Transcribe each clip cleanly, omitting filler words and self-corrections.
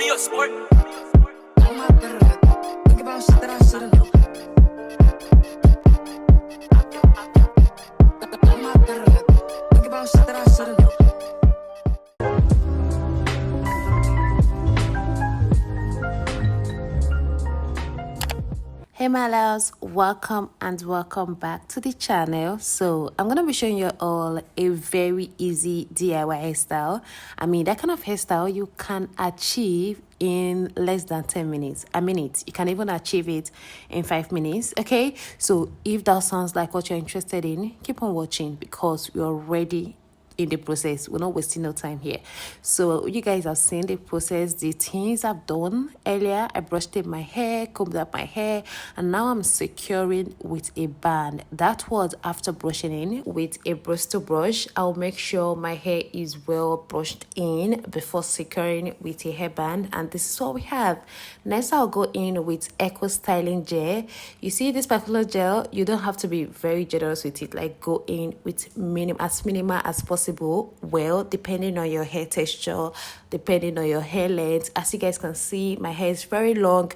me a sport. Think about shit that I should've known. Think about shit that I should've known. Hey my loves, welcome and welcome back to the channel. So I'm gonna be showing you all a very easy DIY hairstyle. I mean, that kind of hairstyle you can achieve in less than 10 minutes, a minute. You can even achieve it in 5 minutes. Okay, so if that sounds like what you're interested in, keep on watching because we're already in the process. We're not wasting no time here. So you guys have seen the process, the things I've done earlier. I brushed in my hair, combed up my hair, and now I'm securing with a band. That was after brushing in with a Bristol brush. I'll make sure my hair is well brushed in before securing with a hairband, and this is what we have. Next, I'll go in with Eco Styling Gel. You see this particular gel, you don't have to be very generous with it. Like, go in with as minimal as possible. Well, depending on your hair texture, depending on your hair length. As you guys can see, my hair is very long.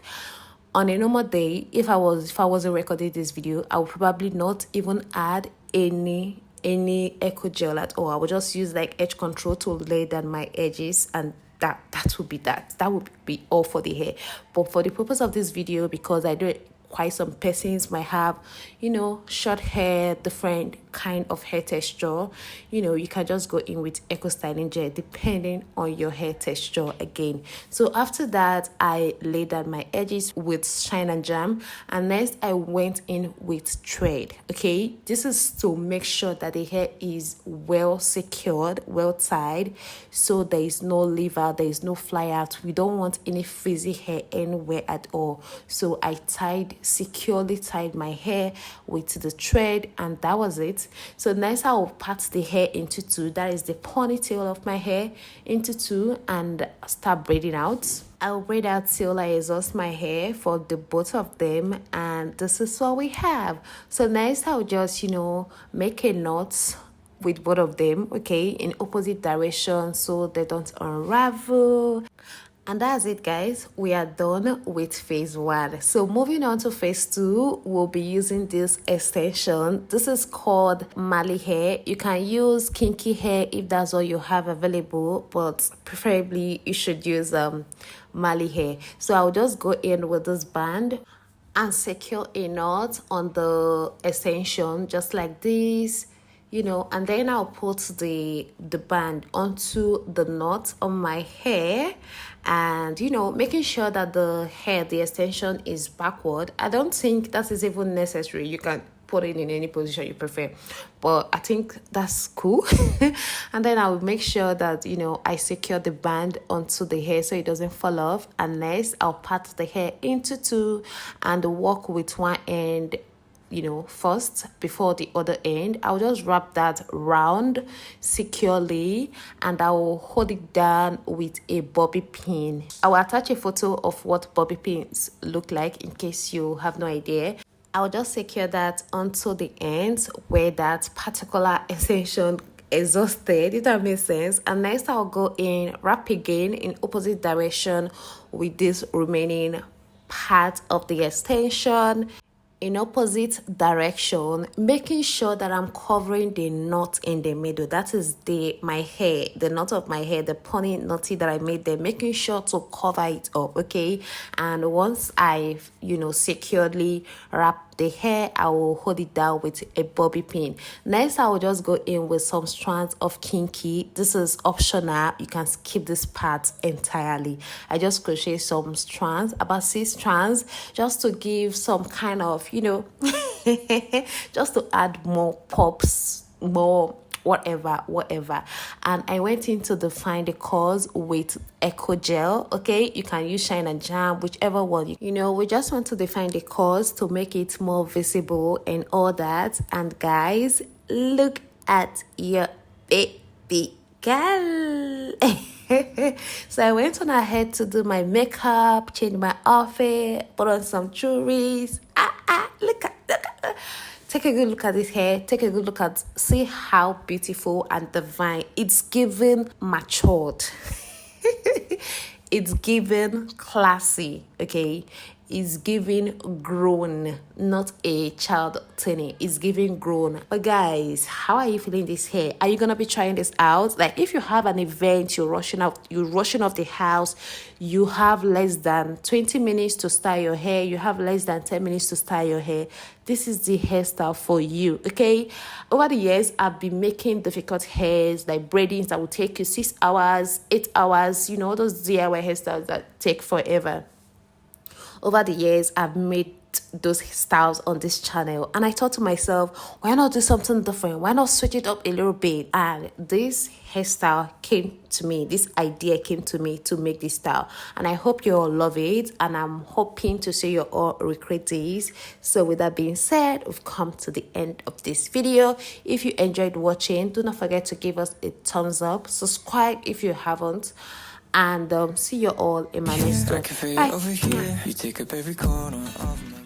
On a normal day, if I wasn't recording this video, I would probably not even add any eco gel at all. I would just use like edge control to lay down my edges, and that would be that would be all for the hair. But for the purpose of this video, because I do it, quite some persons might have, you know, short hair, different kind of hair texture, you know, you can just go in with Eco Styling Gel depending on your hair texture again. So after that, I laid down my edges with Shine and Jam, and next I went in with thread. Okay, this is to make sure that the hair is well secured, well tied, so there is no lever, there is no fly out. We don't want any frizzy hair anywhere at all. So I securely tied my hair with the thread, and that was it. So next, I'll part the hair into two. That is the ponytail of my hair into two, and start braiding out. I'll braid out till I exhaust my hair for the both of them, and this is what we have. So next, I'll just, you know, make a knot with both of them, okay, in opposite direction so they don't unravel. And that's it, guys. We are done with phase 1. So moving on to phase 2, we'll be using this extension. This is called Mali hair. You can use kinky hair if that's all you have available, but preferably you should use Mali hair. So I'll just go in with this band and secure a knot on the extension just like this, you know, and then I'll put the band onto the knot on my hair, and, you know, making sure that the extension is backward. I don't think that is even necessary. You can put it in any position you prefer, but I think that's cool. And then I will make sure that, you know, I secure the band onto the hair so it doesn't fall off. And next, I'll part the hair into two and work with one end, you know, first before the other end. I'll just wrap that round securely, and I will hold it down with a bobby pin. I will attach a photo of what bobby pins look like in case you have no idea. I'll just secure that onto the ends where that particular extension exhausted, if that makes sense. And next, I'll go in, wrap again in opposite direction with this remaining part of the extension in opposite direction, making sure that I'm covering the knot in the middle. That is my hair, the knot of my hair, the pony knotty that I made there, making sure to cover it up, okay? And once I've, you know, securely wrapped the hair, I will hold it down with a bobby pin. Next, I will just go in with some strands of kinky. This is optional. You can skip this part entirely. I just crochet some strands, about 6 strands, just to give some kind of, you know, just to add more pops, more whatever. And I went in to define the curls with Eco Gel. Okay, you can use Shine and Jam, whichever one. You know, we just want to define the curls to make it more visible and all that. And guys, look at your baby girl. So I went on ahead to do my makeup, change my outfit, put on some jewelries. Look at take a good look at this hair. Take a good look at, see how beautiful and divine. It's giving matured. it's given classy, okay? Is giving grown, not a child tiny. It's giving grown. But guys, how are you feeling this hair? Are you gonna be trying this out? Like if you have an event, you're rushing off the house, you have less than 20 minutes to style your hair, you have less than 10 minutes to style your hair, this is the hairstyle for you, okay? Over the years, I've been making difficult hairs like braidings that will take you 6 hours, 8 hours, you know, those DIY hairstyles that take forever. Over the years, I've made those styles on this channel, and I thought to myself, why not do something different? Why not switch it up a little bit? And this hairstyle came to me, this idea came to me to make this style, and I hope you all love it, and I'm hoping to see you all recreate these. So with that being said, we've come to the end of this video. If you enjoyed watching, do not forget to give us a thumbs up, subscribe if you haven't, and see you all in my next one. Bye. Over here, you take up every corner of my